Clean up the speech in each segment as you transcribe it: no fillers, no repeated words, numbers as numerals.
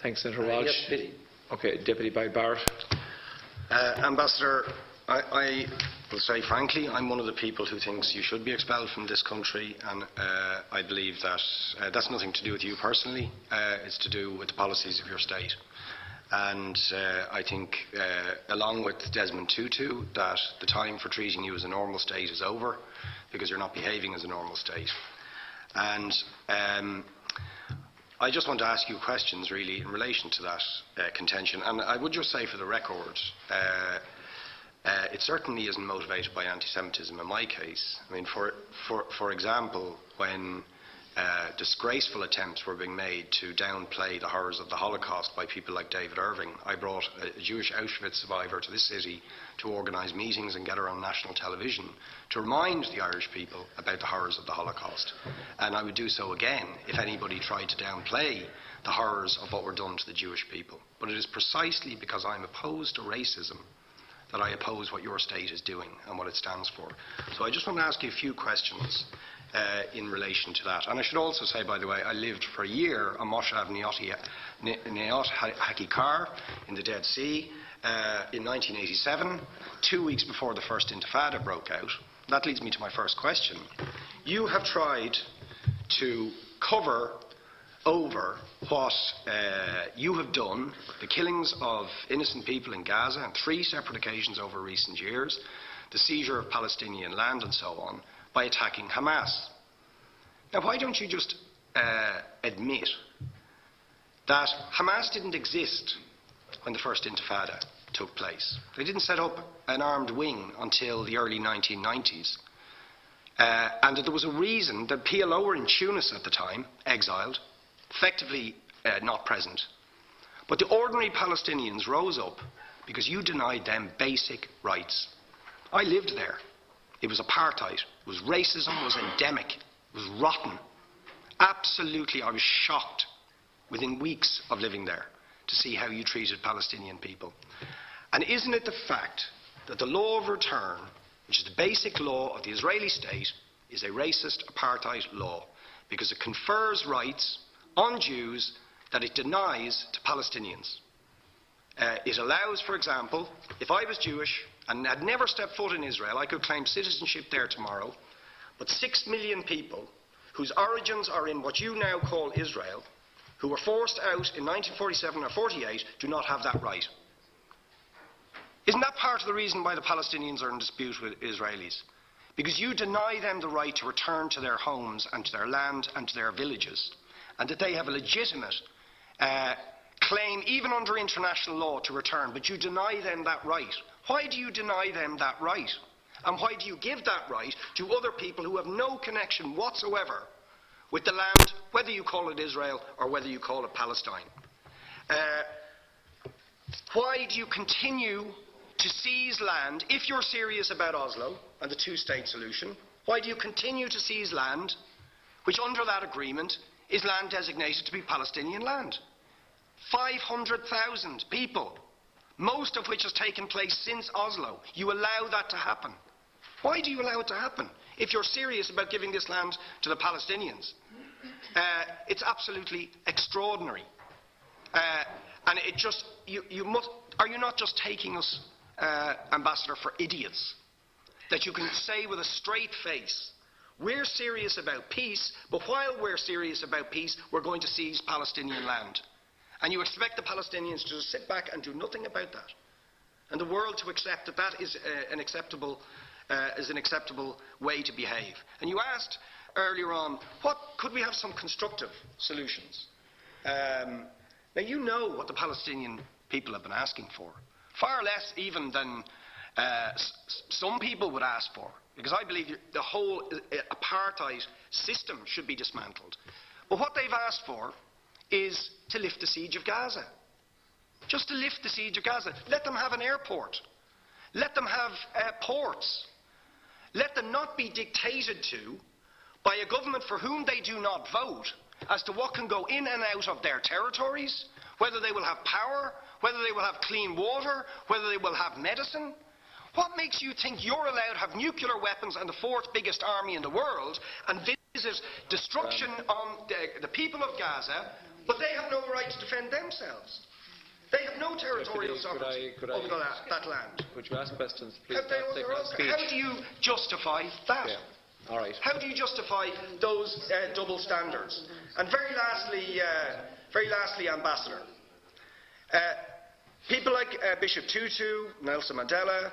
Thanks, Senator Walsh. Yes, okay, Deputy Barrett. Ambassador, I will say frankly, I'm one of the people who thinks you should be expelled from this country, and I believe that that's nothing to do with you personally. It's to do with the policies of your state. And I think, along with Desmond Tutu, that the time for treating you as a normal state is over, because you're not behaving as a normal state. And I just want to ask you questions, really, in relation to that contention. And I would just say, for the record, it certainly isn't motivated by anti-Semitism in my case. I mean, for example, when disgraceful attempts were being made to downplay the horrors of the Holocaust by people like David Irving, I brought a Jewish Auschwitz survivor to this city to organise meetings and get her on national television to remind the Irish people about the horrors of the Holocaust. And I would do so again if anybody tried to downplay the horrors of what were done to the Jewish people. But it is precisely because I'm opposed to racism that I oppose what your state is doing and what it stands for. So I just want to ask you a few questions in relation to that. And I should also say, by the way, I lived for a year on Moshav Neot Hakikar in the Dead Sea in 1987, 2 weeks before the first Intifada broke out. That leads me to my first question. You have tried to cover over what you have done, the killings of innocent people in Gaza on 3 separate occasions over recent years, the seizure of Palestinian land and so on, by attacking Hamas. Now, why don't you just admit that Hamas didn't exist when the first Intifada took place? They didn't set up an armed wing until the early 1990s. And that there was a reason that PLO were in Tunis at the time, exiled, effectively not present. But the ordinary Palestinians rose up because you denied them basic rights. I lived there. It was apartheid. It was racism. It was endemic. It was rotten. Absolutely, I was shocked within weeks of living there to see how you treated Palestinian people. And isn't it the fact that the law of return, which is the basic law of the Israeli state, is a racist apartheid law because it confers rights on Jews that it denies to Palestinians? It allows, for example, if I was Jewish and had never stepped foot in Israel, I could claim citizenship there tomorrow, but 6 million people whose origins are in what you now call Israel, who were forced out in 1947 or 48, do not have that right. Isn't that part of the reason why the Palestinians are in dispute with Israelis? Because you deny them the right to return to their homes and to their land and to their villages, and that they have a legitimate claim, even under international law, to return, but you deny them that right. Why do you deny them that right? And why do you give that right to other people who have no connection whatsoever with the land, whether you call it Israel or whether you call it Palestine? Why do you continue to seize land, if you're serious about Oslo and the two-state solution? Why do you continue to seize land, which under that agreement is land designated to be Palestinian land? 500,000 people, most of which has taken place since Oslo. You allow that to happen. Why do you allow it to happen if you're serious about giving this land to the Palestinians? It's absolutely extraordinary. And it just, are you not just taking us, Ambassador, for idiots? That you can say with a straight face, we're serious about peace, but while we're serious about peace, we're going to seize Palestinian land. And you expect the Palestinians to just sit back and do nothing about that. And the world to accept that that is an acceptable way to behave. And you asked earlier on, could we have some constructive solutions? Now, you know what the Palestinian people have been asking for. Far less even than some people would ask for. Because I believe the whole apartheid system should be dismantled. But what they've asked for is to lift the siege of Gaza. Just to lift the siege of Gaza. Let them have an airport. Let them have ports. Let them not be dictated to by a government for whom they do not vote as to what can go in and out of their territories, whether they will have power, whether they will have clean water, whether they will have medicine. What makes you think you're allowed to have nuclear weapons and the 4th biggest army in the world and visit destruction on the people of Gaza But they have no right to defend themselves. They have no territorial sovereignty over that land. Could you ask questions, please? How do you justify that? Yeah. All right. How do you justify those double standards? And very lastly, Ambassador, people like Bishop Tutu, Nelson Mandela,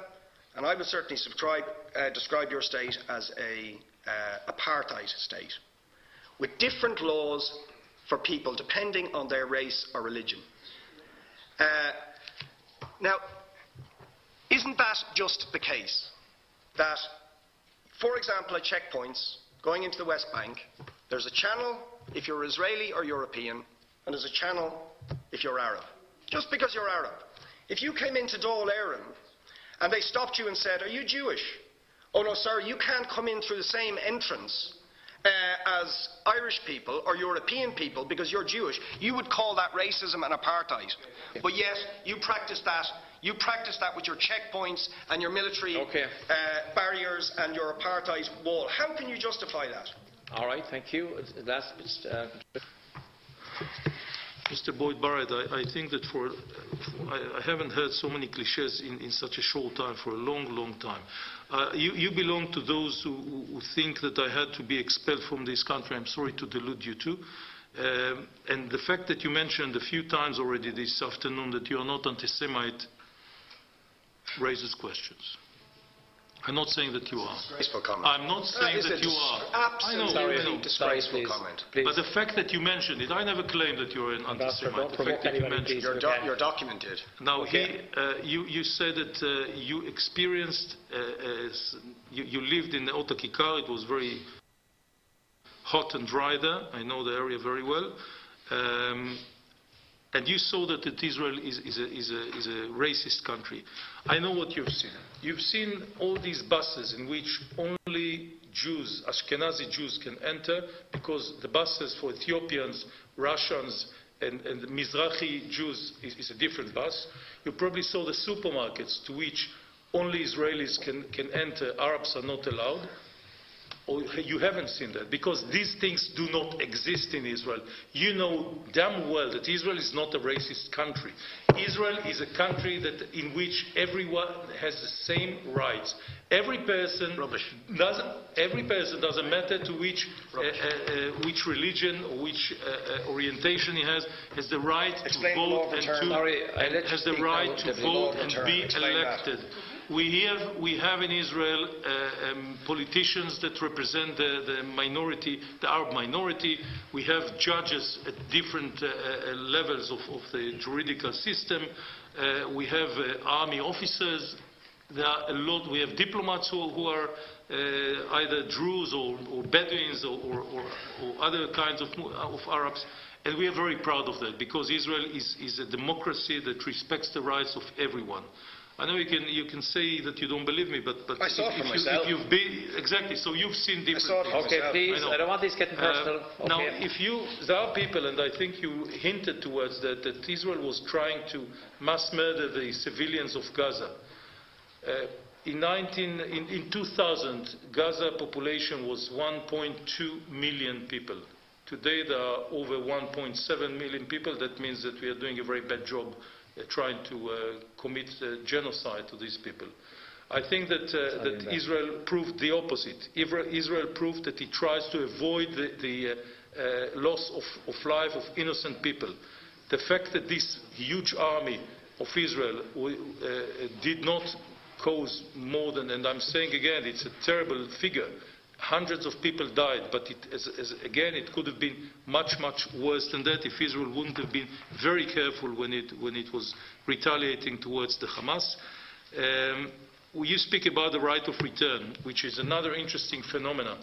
and I would certainly describe your state as a apartheid state, with different laws for people depending on their race or religion. Now, isn't that just the case that, for example, at checkpoints going into the West Bank, there's a channel if you're Israeli or European, and there's a channel if you're Arab? Just because you're Arab. If you came into Dáil Éireann and they stopped you and said, "Are you Jewish?" "Oh no, sir, you can't come in through the same entrance as Irish people or European people because you're Jewish," you would call that racism and apartheid. But yet, you practice that. You practice that with your checkpoints and your military barriers and your apartheid wall. How can you justify that? All right, thank you. Last, Mr. Boyd Barrett, I think that I haven't heard so many cliches in such a short time for a long, long time. You belong to those who think that I had to be expelled from this country. I'm sorry to delude you too. And the fact that you mentioned a few times already this afternoon that you are not anti-Semite raises questions. I'm not saying that you are. Disgraceful comment. I'm not saying that you are. Absolutely disgraceful comment. please. But the fact that you mentioned it, I never claimed that you're an anti-Semite. The fact that you mentioned it. Your document did. Now, you said that you experienced, you lived in Otakikar. It was very hot and dry there. I know the area very well. And you saw that Israel is a racist country. I know what you've seen. You've seen all these buses in which only Jews, Ashkenazi Jews, can enter, because the buses for Ethiopians, Russians, and Mizrahi Jews is a different bus. You probably saw the supermarkets to which only Israelis can enter. Arabs are not allowed. Or you haven't seen that, because these things do not exist in Israel. You know damn well that Israel is not a racist country. Israel is a country in which everyone has the same rights. Every person doesn't matter to which religion or which orientation he has the right to vote and be elected. We have in Israel politicians that represent the minority, the Arab minority. We have judges at different levels of the juridical system. We have army officers. There are a lot. We have diplomats who are either Druze or Bedouins or other kinds of Arabs. And we are very proud of that, because Israel is a democracy that respects the rights of everyone. I know you can say that you don't believe me, but I saw it for myself. Exactly, so you've seen different things. Okay, please, I don't want this getting personal. Okay. Now, there are people, and I think you hinted towards that Israel was trying to mass murder the civilians of Gaza. In 2000, Gaza population was 1.2 million people. Today there are over 1.7 million people. That means that we are doing a very bad job trying to commit genocide to these people. I think that Israel proved the opposite. Israel proved that it tries to avoid the loss of life of innocent people. The fact that this huge army of Israel did not cause more than, and I'm saying again, it's a terrible figure, hundreds of people died, but again, it could have been much, much worse than that if Israel wouldn't have been very careful when it was retaliating towards the Hamas. You speak about the right of return, which is another interesting phenomenon.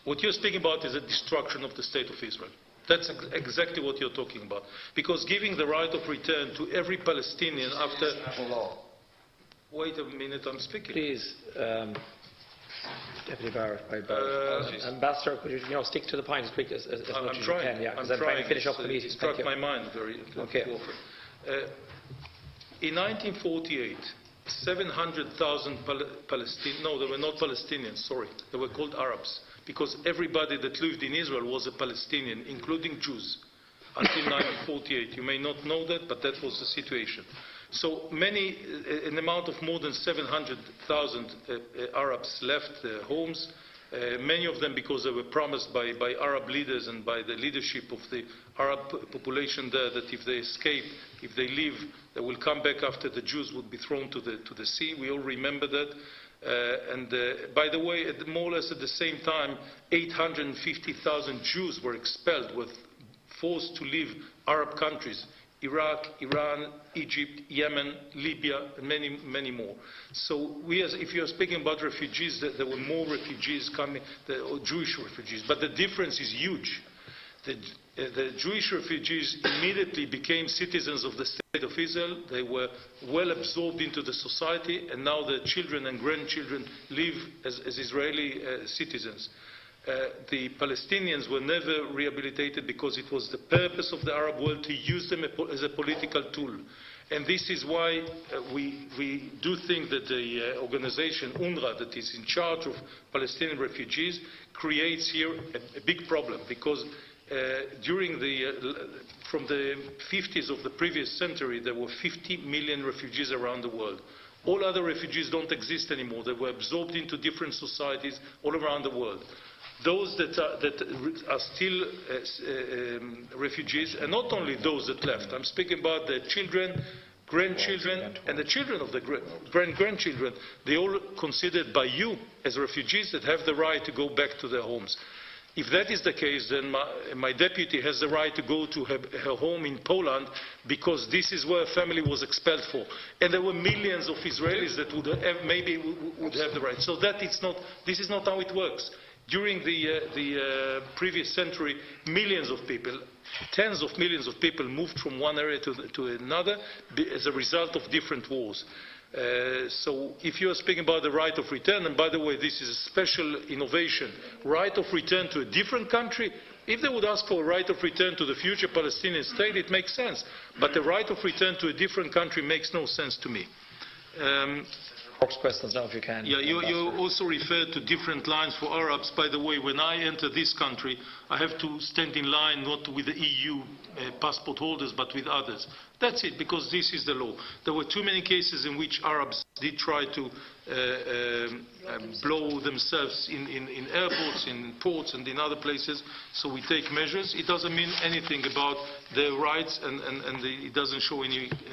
What you're speaking about is a destruction of the state of Israel. That's exactly what you're talking about. Because giving the right of return to every Palestinian after... Wait a minute, I'm speaking. Please. Deputy Barrett, Ambassador, could you stick to the point as quick as much as you can? Yeah, because I'm trying to finish up the meeting. It struck my mind very often. In 1948, 700,000 Palestinians, no, they were not Palestinians, sorry, they were called Arabs, because everybody that lived in Israel was a Palestinian, including Jews. until 1948. You may not know that, but that was the situation. So an amount of more than 700,000 Arabs left their homes. Many of them because they were promised by Arab leaders and by the leadership of the Arab population there that if they escape, if they leave, they will come back after the Jews would be thrown to the sea. We all remember that. By the way, more or less at the same time, 850,000 Jews were expelled, were forced to leave Arab countries. Iraq, Iran, Egypt, Yemen, Libya, and many, many more. So if you are speaking about refugees, there were more refugees coming, Jewish refugees, but the difference is huge. The Jewish refugees immediately became citizens of the State of Israel. They were well absorbed into the society, and now their children and grandchildren live as Israeli citizens. The Palestinians were never rehabilitated because it was the purpose of the Arab world to use them as a political tool. And this is why we do think that the organization UNRWA, that is in charge of Palestinian refugees, creates here a big problem, because from the 50s of the previous century, there were 50 million refugees around the world. All other refugees don't exist anymore. They were absorbed into different societies all around the world. Those that are still refugees, and not only those that left, I'm speaking about their children, grandchildren, and the children of the grandchildren, they all considered by you as refugees that have the right to go back to their homes. If that is the case, then my deputy has the right to go to her home in Poland, because this is where a family was expelled for. And there were millions of Israelis that would have, maybe would have the right. So this is not how it works. During the previous century, millions of people, tens of millions of people moved from one area to another as a result of different wars. So if you are speaking about the right of return, and by the way, this is a special innovation, right of return to a different country, if they would ask for a right of return to the future Palestinian state, it makes sense. But the right of return to a different country makes no sense to me. Questions now, if you can. Yeah, you also referred to different lines for Arabs. By the way, when I enter this country, I have to stand in line not with the EU passport holders, but with others. That's it, because this is the law. There were too many cases in which Arabs did try to blow themselves in airports, in ports, and in other places. So we take measures. It doesn't mean anything about their rights, and it doesn't show any